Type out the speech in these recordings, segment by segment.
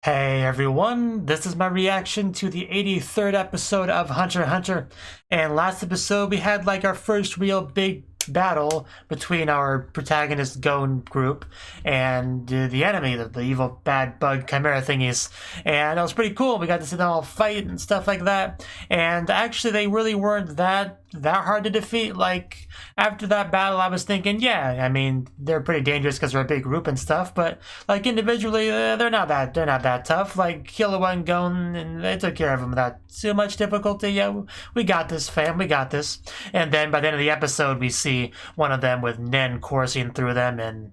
Hey everyone, this is my reaction to the 83rd episode of Hunter x Hunter. And last episode we had like our first real big battle between our protagonist Gon group and the enemy, the evil bad bug chimera thingies. And that was pretty cool. We got to see them all fight and stuff like that. And actually they really weren't that hard to defeat. Like after that battle I was thinking, yeah, I mean they're pretty dangerous because they're a big group and stuff, but like individually they're not that tough. Like Killua and Gon, and they took care of them without too much difficulty. Yeah, we got this, fam, we got this. And then by the end of the episode we see one of them with Nen coursing through them, and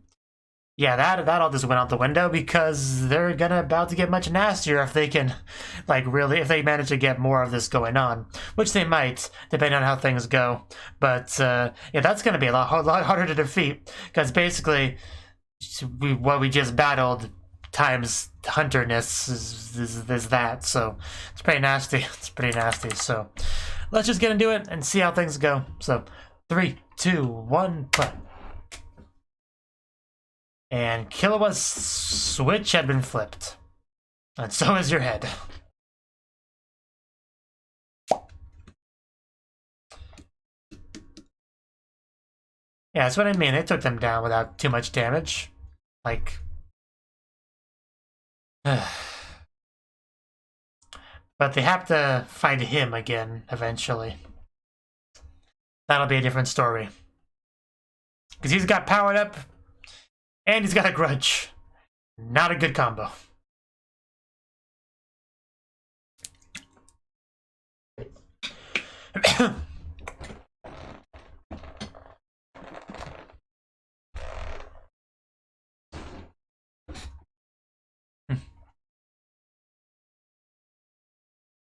yeah, that all just went out the window because they're about to get much nastier if they can, like, really, if they manage to get more of this going on, which they might, depending on how things go. But yeah, that's gonna be a lot harder to defeat because basically, what we just battled times hunterness is that. So it's pretty nasty. It's pretty nasty. So let's just get into it and see how things go. So 3, 2, 1, play. And Killua's switch had been flipped. And so is your head. Yeah, that's what I mean. They took them down without too much damage. Like... but they have to fight him again, eventually. That'll be a different story. Because he's got powered up, and he's got a grudge. Not a good combo.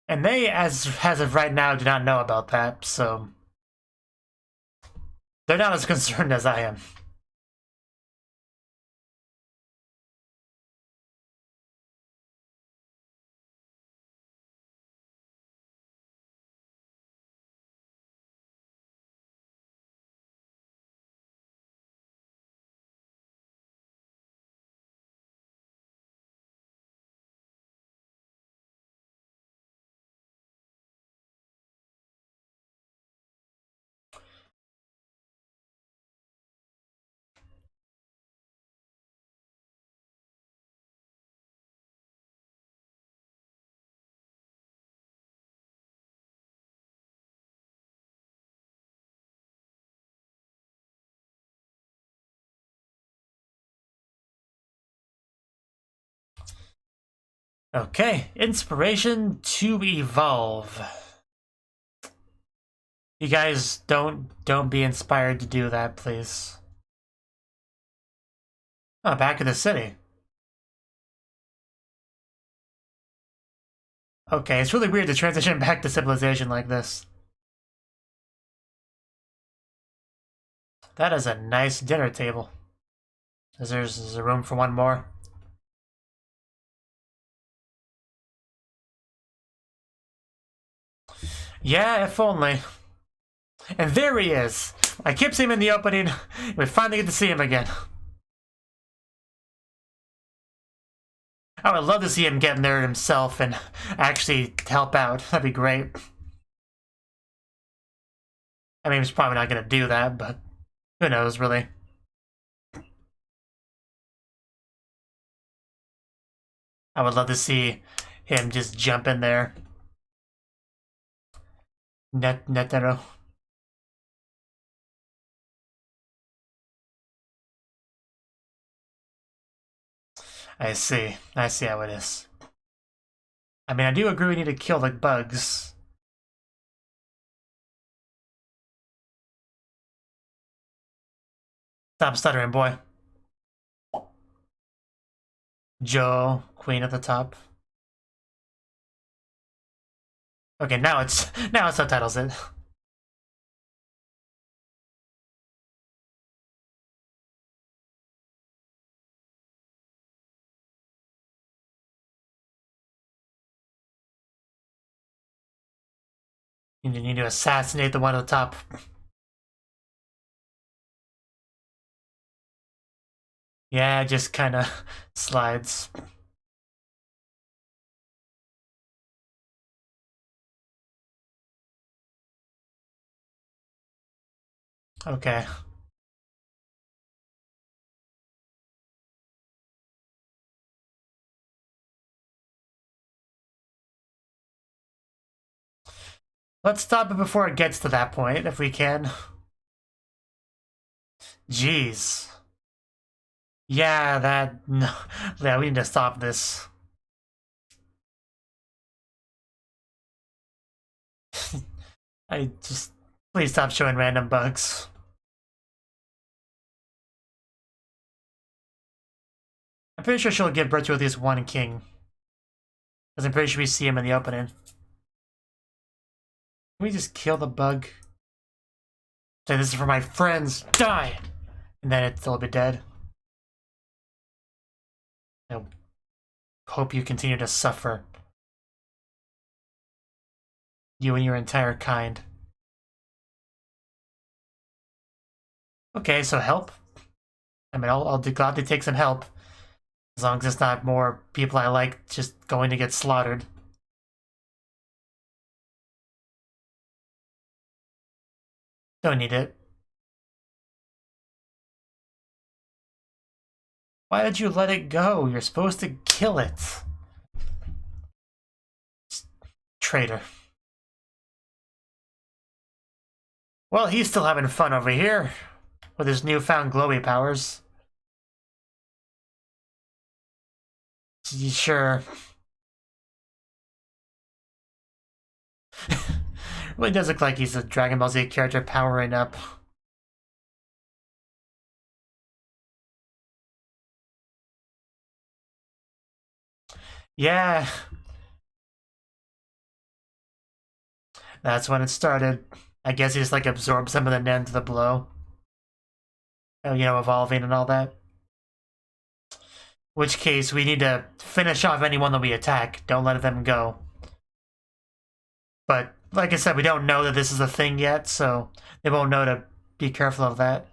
And they, as of right now, do not know about that, so... they're not as concerned as I am. Okay, inspiration to evolve. You guys don't be inspired to do that, please. Oh, back in the city. Okay, it's really weird to transition back to civilization like this. That is a nice dinner table. Is there room for one more? Yeah, if only. And there he is! I kept seeing him in the opening. We finally get to see him again. I would love to see him get in there himself and actually help out. That'd be great. I mean, he's probably not gonna do that, but who knows, really. I would love to see him just jump in there. Netero. I see how it is. I mean, I do agree we need to kill the bugs. Stop stuttering, boy. Joe, Queen at the top. Okay, now it subtitles it. You need to assassinate the one at the top. Yeah, it just kind of slides. Okay. Let's stop it before it gets to that point, if we can. Jeez. Yeah, that... No. Yeah, we need to stop this. I just... Please stop showing random bugs. I'm pretty sure she'll give birth to at least one king. Because I'm pretty sure we see him in the opening. Can we just kill the bug? Say, this is for my friends. Die! And then it'll be dead. I hope you continue to suffer. You and your entire kind. Okay, so help? I mean, I'll gladly take some help. As long as it's not more people I like just going to get slaughtered. Don't need it. Why did you let it go? You're supposed to kill it. Traitor. Well, he's still having fun over here. With his newfound glowy powers. Sure. Really does look like he's a Dragon Ball Z character powering up. Yeah. That's when it started. I guess he just like absorbed some of the nen to the blow. Oh, you know, evolving and all that. Which case, we need to finish off anyone that we attack. Don't let them go. But, like I said, we don't know that this is a thing yet, so they won't know to be careful of that.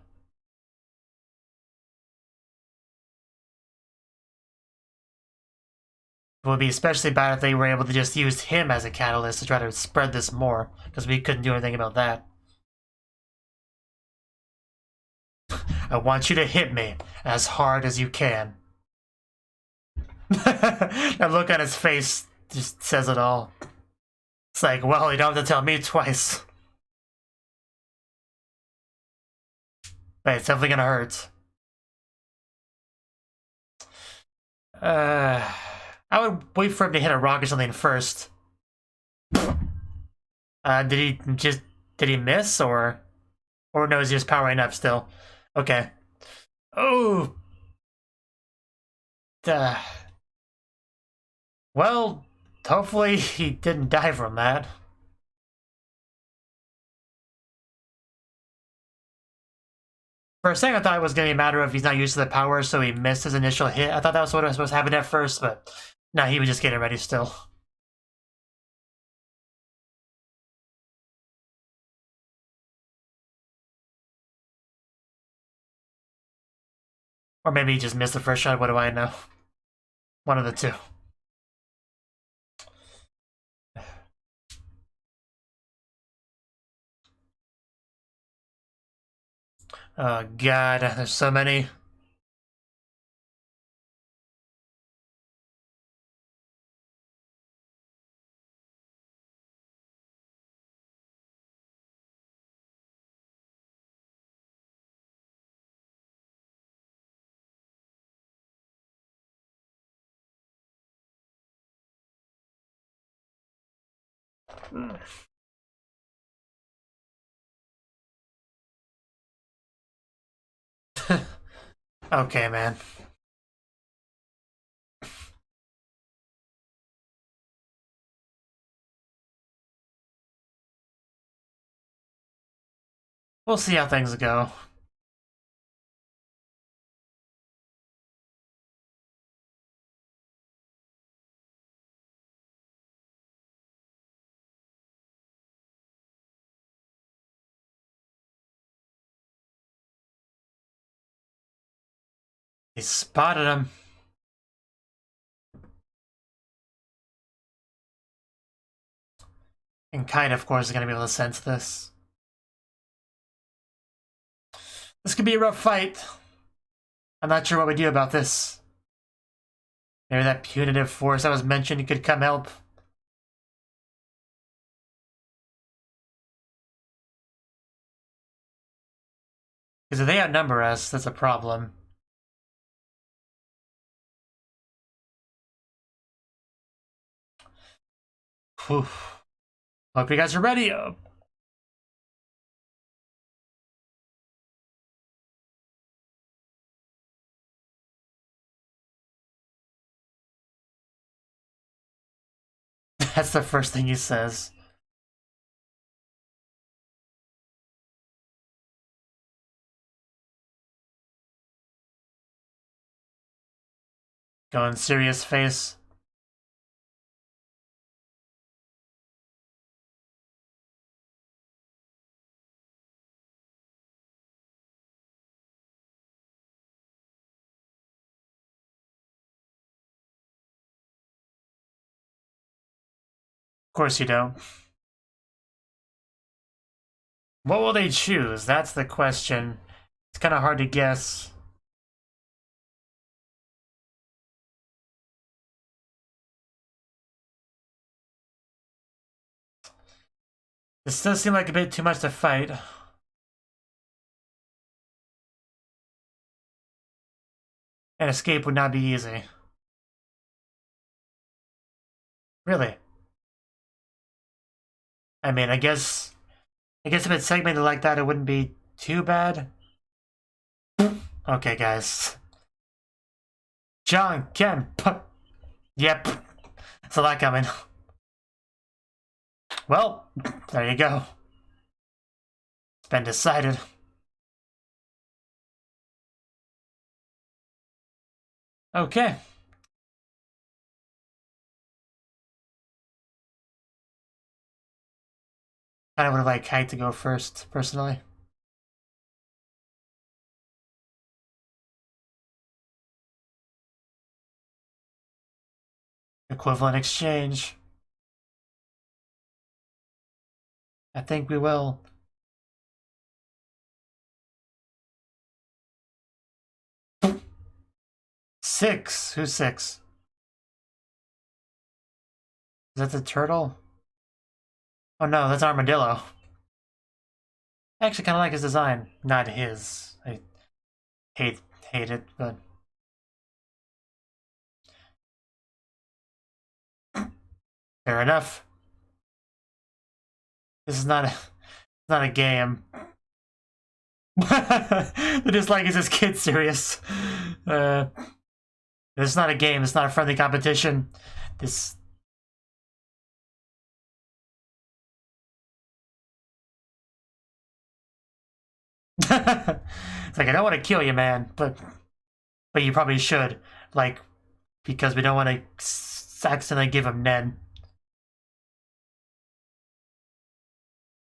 It would be especially bad if they were able to just use him as a catalyst to try to spread this more, because we couldn't do anything about that. I want you to hit me as hard as you can. That look on his face just says it all. It's like, well, you don't have to tell me twice. But it's definitely gonna hurt. I would wait for him to hit a rock or something first. Did he miss or no, is he just powering up still? Okay. Oh. Well, hopefully he didn't die from that. For a second, I thought it was going to be a matter of he's not used to the power, so he missed his initial hit. I thought that was what was supposed to happen at first, but no, he was just getting ready still. Or maybe he just missed the first shot, what do I know? One of the two. Oh god, there's so many. Okay, man. We'll see how things go. He spotted him. And Kite, of course, is going to be able to sense this. This could be a rough fight. I'm not sure what we do about this. Maybe that punitive force that was mentioned could come help. Because if they outnumber us, that's a problem. Whew. Hope you guys are ready. That's the first thing he says. Going serious face. Of course you don't. What will they choose? That's the question. It's kind of hard to guess. This does seem like a bit too much to fight. And escape would not be easy. Really? I mean, I guess if it's segmented like that, it wouldn't be too bad. Okay, guys. John, Ken, yep. Saw that coming. Well, there you go. It's been decided. Okay. I would have liked Kai to go first, personally. Equivalent exchange. I think we will. Six? Who's six? Is that the turtle? Oh no, that's Armadillo. I actually kind of like his design. Not his. I hate it, but... Fair enough. This is not a game. They're just like, is this kid serious? This is not a game. It's not a friendly competition. This... It's like, I don't want to kill you, man, but you probably should. Like, because we don't want to accidentally give him Ned.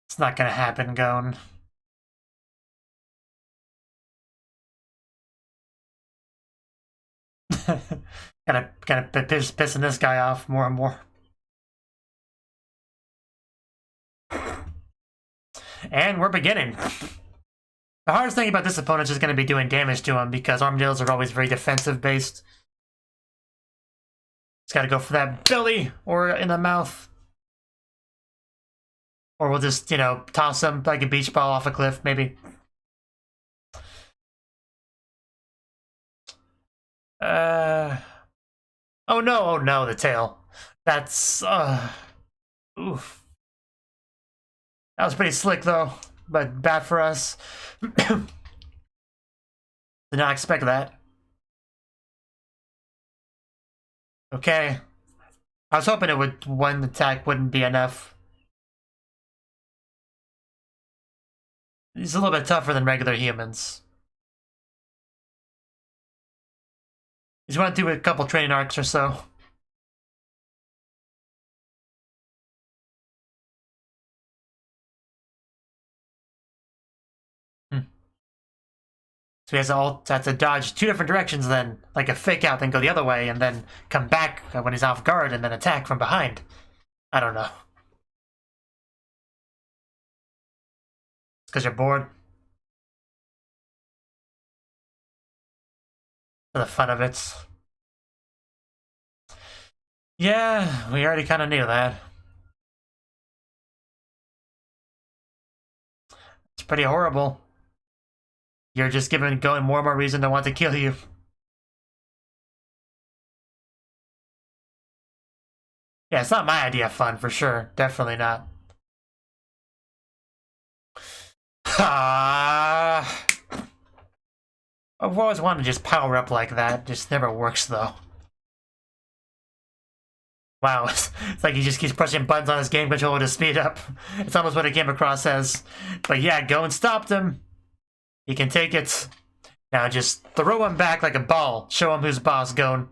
It's not gonna happen, Gon. gotta pissing this guy off more and more. And we're beginning. The hardest thing about this opponent is going to be doing damage to him because armadillos are always very defensive based. It's got to go for that belly or in the mouth. Or we'll just, you know, toss him like a beach ball off a cliff, maybe. Oh no, the tail. That's, oof. That was pretty slick though, but bad for us. Did not expect that. Okay. I was hoping one attack wouldn't be enough. He's a little bit tougher than regular humans. He's going to do a couple training arcs or so. So he has to dodge two different directions then, like a fake out, then go the other way, and then come back when he's off guard, and then attack from behind. I don't know. It's because you're bored. For the fun of it. Yeah, we already kind of knew that. It's pretty horrible. You're just giving going more and more reason to want to kill you. Yeah, it's not my idea of fun, for sure. Definitely not. I've always wanted to just power up like that. Just never works, though. Wow, it's like he just keeps pressing buttons on his game controller to speed up. It's almost what it came across as. But yeah, go and stop him. He can take it. Now just throw him back like a ball. Show him who's boss going.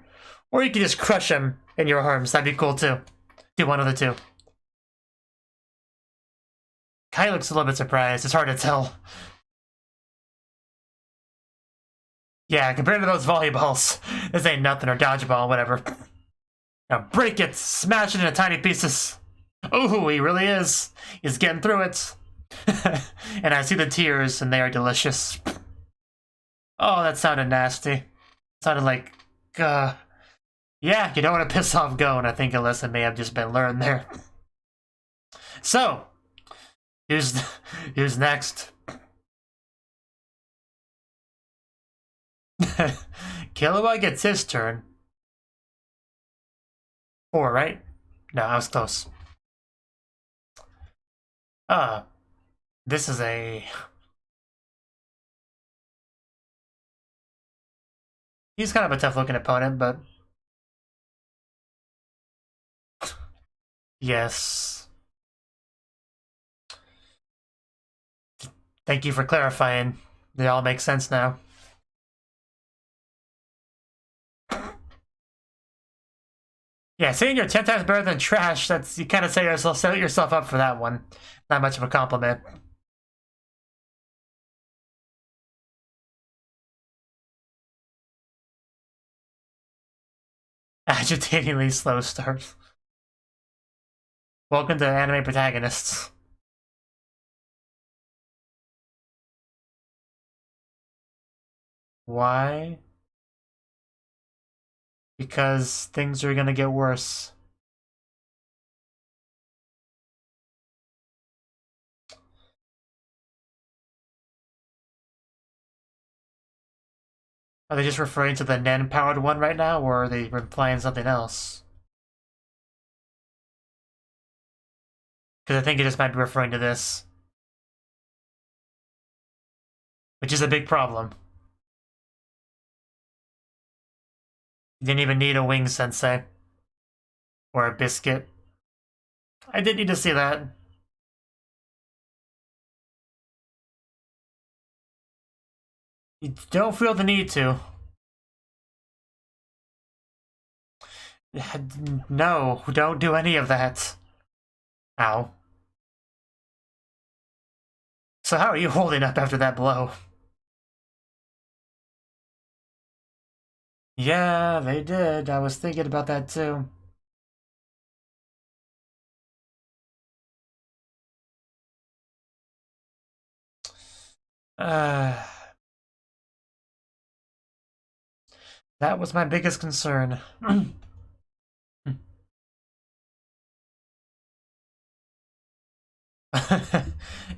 Or you can just crush him in your arms. That'd be cool too. Do one of the two. Kai looks a little bit surprised. It's hard to tell. Yeah, compared to those volleyballs, this ain't nothing, or dodgeball, whatever. Now break it! Smash it into tiny pieces! Ooh, he really is! He's getting through it! And I see the tears, and they are delicious. Oh, that sounded nasty. It sounded like, yeah, you don't want to piss off Gon. I think a lesson may have just been learned there. So, who's next? Killua gets his turn. 4, right? No, I was close. This is a... He's kind of a tough-looking opponent, but... Yes. Thank you for clarifying. They all make sense now. Yeah, saying you're 10 times better than trash, that's, you kind of set yourself up for that one. Not much of a compliment. Agitatingly slow start. Welcome to anime protagonists. Why? Because things are gonna get worse. Are they just referring to the Nen-powered one right now, or are they implying something else? Because I think it just might be referring to this. Which is a big problem. You didn't even need a wing, Sensei. Or a biscuit. I did need to see that. You don't feel the need to. No, don't do any of that. Ow. So how are you holding up after that blow? Yeah, they did. I was thinking about that too. That was my biggest concern.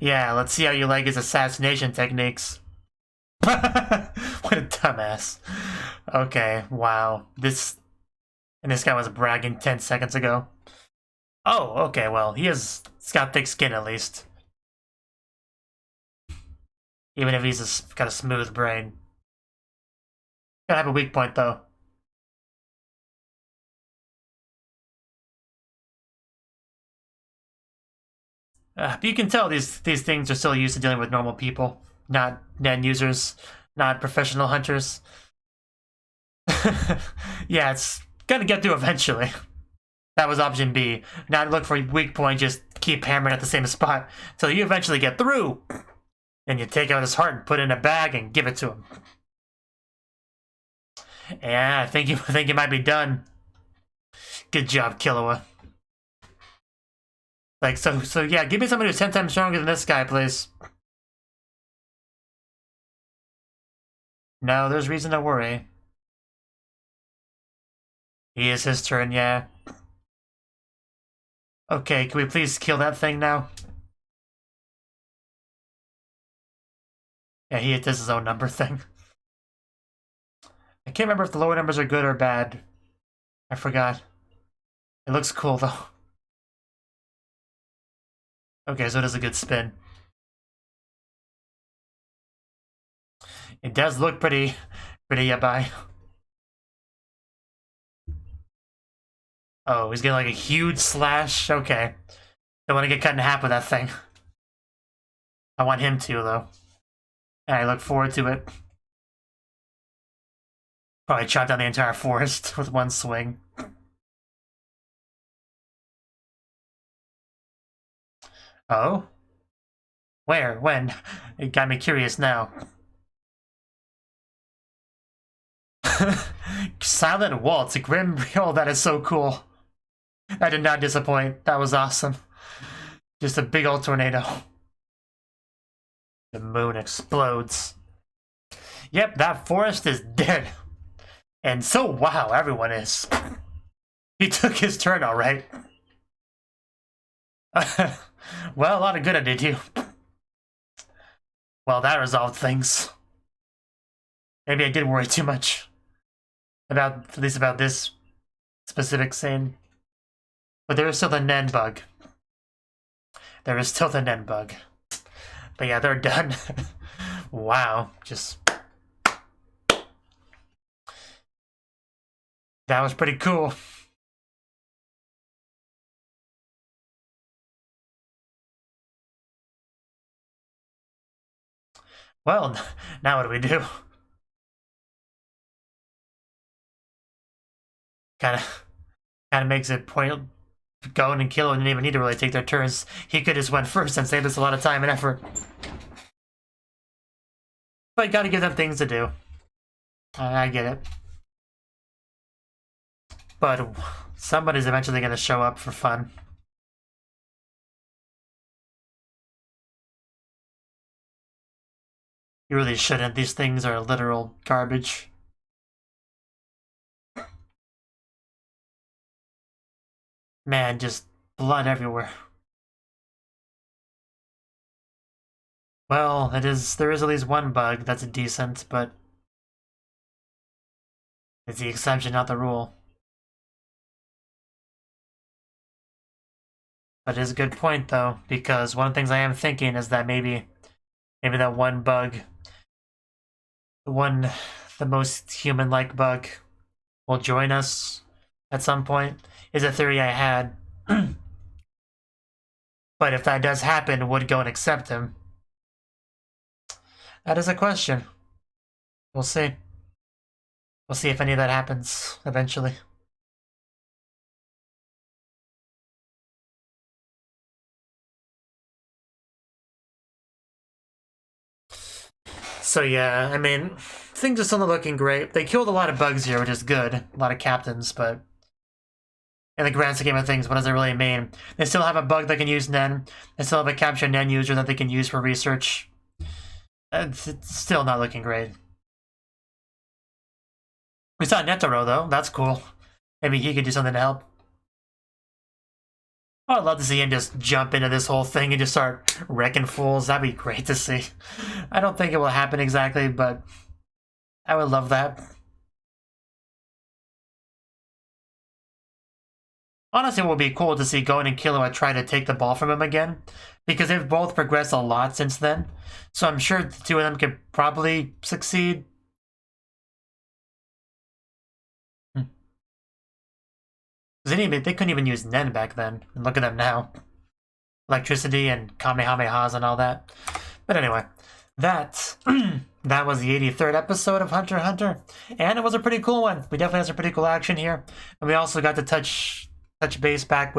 Yeah, let's see how you like his assassination techniques. What a dumbass. Okay, wow. This guy was bragging 10 seconds ago. Oh, okay, well, he's got thick skin at least. Even if he's got a smooth brain. Gotta have a weak point, though. But you can tell these things are still used to dealing with normal people, not Nen users, not professional hunters. Yeah, it's gonna get through eventually. That was option B. Not look for weak point, just keep hammering at the same spot till you eventually get through. Then you take out his heart and put it in a bag and give it to him. Yeah, I think you might be done. Good job, Killua. Like, so yeah, give me somebody who's 10 times stronger than this guy, please. No, there's reason to worry. He is his turn, yeah. Okay, can we please kill that thing now? Yeah, he does his own number thing. I can't remember if the lower numbers are good or bad. I forgot. It looks cool, though. Okay, so it is a good spin. It does look pretty yabai. Oh, he's getting like a huge slash? Okay. Don't want to get cut in half with that thing. I want him to, though. And I look forward to it. Probably chop down the entire forest with one swing. Oh? Where? When? It got me curious now. Silent Waltz, a grim... Oh, that is so cool. That did not disappoint. That was awesome. Just a big old tornado. The moon explodes. Yep, that forest is dead. And so, wow, everyone is. He took his turn, alright. Well, a lot of good I did you. Well, that resolved things. Maybe I did worry too much. At least about this specific scene. But there is still the Nen bug. There is still the Nen bug. But yeah, they're done. Wow, just... That was pretty cool. Well, now what do we do? Kind of makes it point going and Kilo didn't even need to really take their turns. He could just went first and saved us a lot of time and effort. But gotta give them things to do. I get it. But somebody's eventually gonna show up for fun. You really shouldn't. These things are literal garbage. Man, just blood everywhere. Well, there is at least one bug that's decent, but it's the exception, not the rule. But it is a good point, though, because one of the things I am thinking is that maybe that one bug, the most human-like bug, will join us at some point, is a theory I had. But if that does happen, would go and accept him? That is a question. We'll see. We'll see if any of that happens eventually. So yeah, I mean, things are still not looking great. They killed a lot of bugs here, which is good. A lot of captains, but in the grand scheme of things, what does it really mean? They still have a bug that can use Nen. They still have a capture Nen user that they can use for research. It's still not looking great. We saw Netaro, though. That's cool. Maybe he could do something to help. Oh, I'd love to see him just jump into this whole thing and just start wrecking fools. That'd be great to see. I don't think it will happen exactly, but I would love that. Honestly, it would be cool to see Gon and Killua try to take the ball from him again, because they've both progressed a lot since then. So I'm sure the two of them could probably succeed. They couldn't even use Nen back then. And look at them now. Electricity and Kamehamehas and all that. But anyway, that was the 83rd episode of Hunter x Hunter. And it was a pretty cool one. We definitely had some pretty cool action here. And we also got to touch base back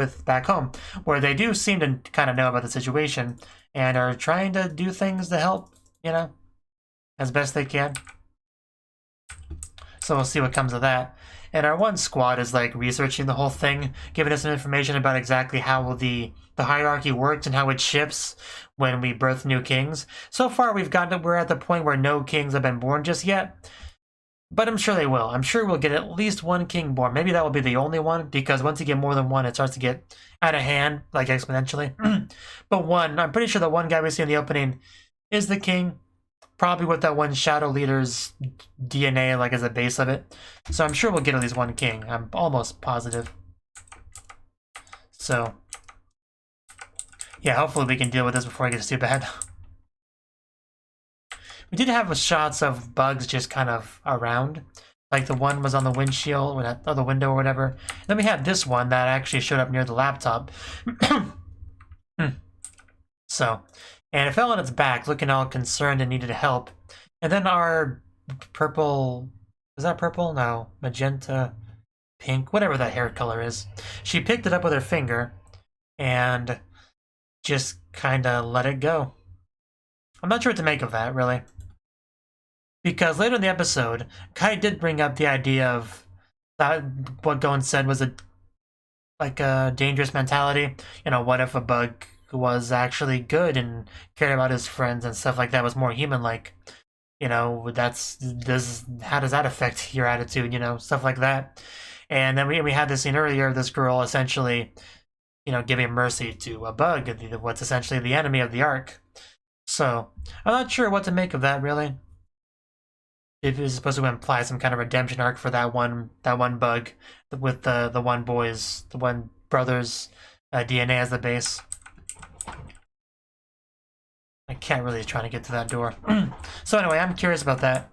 home, where they do seem to kind of know about the situation and are trying to do things to help, you know, as best they can. So we'll see what comes of that. And our one squad is like researching the whole thing, giving us some information about exactly how the hierarchy works and how it shifts when we birth new kings. So far we're at the point where no kings have been born just yet. But I'm sure they will. I'm sure we'll get at least one king born. Maybe that will be the only one, because once you get more than one, it starts to get out of hand, like exponentially. But one, I'm pretty sure the one guy we see in the opening is the king. Probably with that one Shadow Leader's DNA, like, as a base of it. So I'm sure we'll get at least one king. I'm almost positive. So, yeah, hopefully we can deal with this before it gets too bad. We did have shots of bugs just kind of around. Like the one was on the windshield, or the window or whatever. Then we had this one that actually showed up near the laptop. So, and it fell on its back, looking all concerned and needed help. And then our purple... Is that purple? No. Magenta, pink, whatever that hair color is. She picked it up with her finger and just kind of let it go. I'm not sure what to make of that, really. Because later in the episode, Kai did bring up the idea of that what Gon said was a dangerous mentality. You know, what if a bug was actually good and cared about his friends and stuff like that, was more human-like? You know, how does that affect your attitude? You know, stuff like that. And then we had this scene earlier of this girl essentially, you know, giving mercy to a bug, what's essentially the enemy of the arc. So I'm not sure what to make of that, really. If it's supposed to imply some kind of redemption arc for that one bug with the one brother's DNA as the base. I can't really try to get to that door. So anyway, I'm curious about that.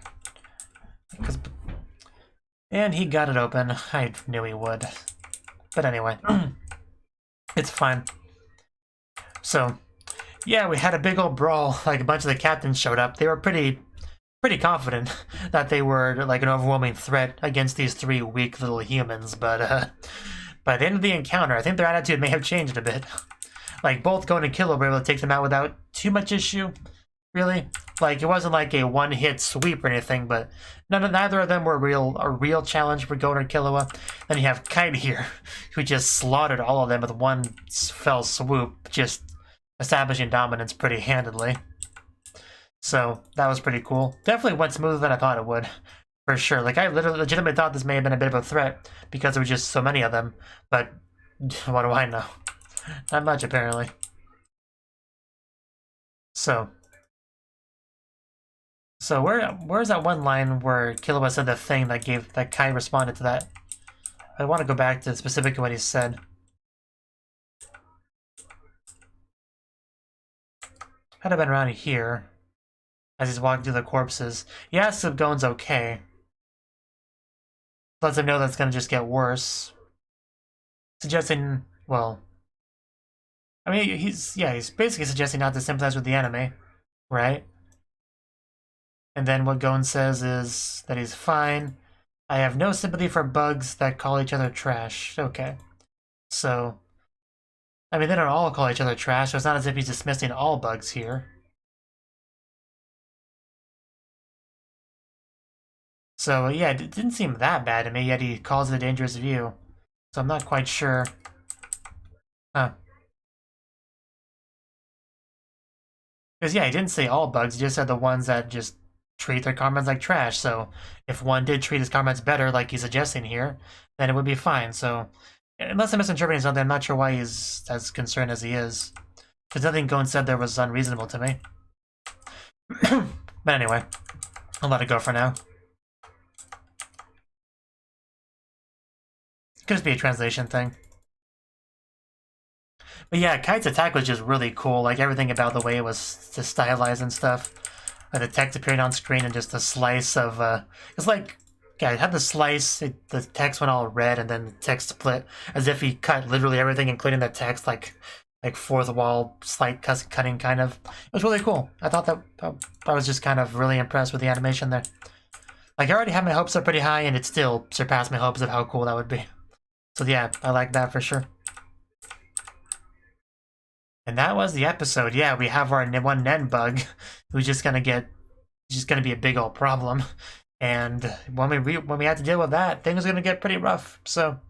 And he got it open. I knew he would. But anyway, it's fine. So, yeah, we had a big old brawl. Like, a bunch of the captains showed up. They were pretty confident that they were like an overwhelming threat against these three weak little humans. But by the end of the encounter, I think their attitude may have changed a bit. Like, both Gon and Killua were able to take them out without too much issue, really. Like, it wasn't like a one-hit sweep or anything, but neither of them were a real challenge for Gon or Killua. Then you have Kite here, who just slaughtered all of them with one fell swoop, just establishing dominance pretty handedly. So, that was pretty cool. Definitely went smoother than I thought it would, for sure. Like, I legitimately thought this may have been a bit of a threat, because there were just so many of them, but what do I know? Not much, apparently. So where's that one line where Killua said the thing that Kai responded to that? I want to go back to specifically what he said. Had have been around here as he's walking through the corpses. He asks if Gon's okay. Lets him know that's gonna just get worse. Suggesting, well, I mean, he's basically suggesting not to sympathize with the enemy, right? And then what Gon says is that he's fine. I have no sympathy for bugs that call each other trash. Okay. So, I mean, they don't all call each other trash, so it's not as if he's dismissing all bugs here. So, yeah, it didn't seem that bad to me, yet he calls it a dangerous view. So I'm not quite sure. Huh. Because, yeah, he didn't say all bugs, he just said the ones that just treat their comrades like trash. So if one did treat his comrades better, like he's suggesting here, then it would be fine. So unless I'm misinterpreting something, I'm not sure why he's as concerned as he is. Because nothing Gon said there was unreasonable to me. But anyway, I'll let it go for now. Could just be a translation thing. But yeah, Kite's attack was just really cool. Like, everything about the way it was just stylized and stuff. Like, the text appearing on screen and just a slice of, it's like, yeah, it had the slice, the text went all red, and then the text split, as if he cut literally everything, including the text, like fourth wall, slight cutting, kind of. It was really cool. I thought that, I was just kind of really impressed with the animation there. Like, I already had my hopes up pretty high, and it still surpassed my hopes of how cool that would be. So yeah, I like that for sure. And that was the episode. Yeah, we have our one Nen bug, who's just gonna be a big old problem. And when we have to deal with that, things are gonna get pretty rough. So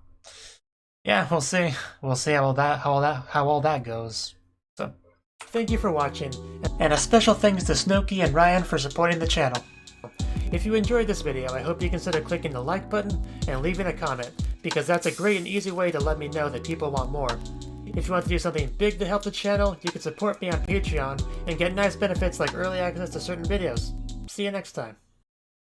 yeah, we'll see. We'll see how all that goes. So thank you for watching, and a special thanks to Cnouki and Ryan for supporting the channel. If you enjoyed this video, I hope you consider clicking the like button and leaving a comment, because that's a great and easy way to let me know that people want more. If you want to do something big to help the channel, you can support me on Patreon and get nice benefits like early access to certain videos. See you next time.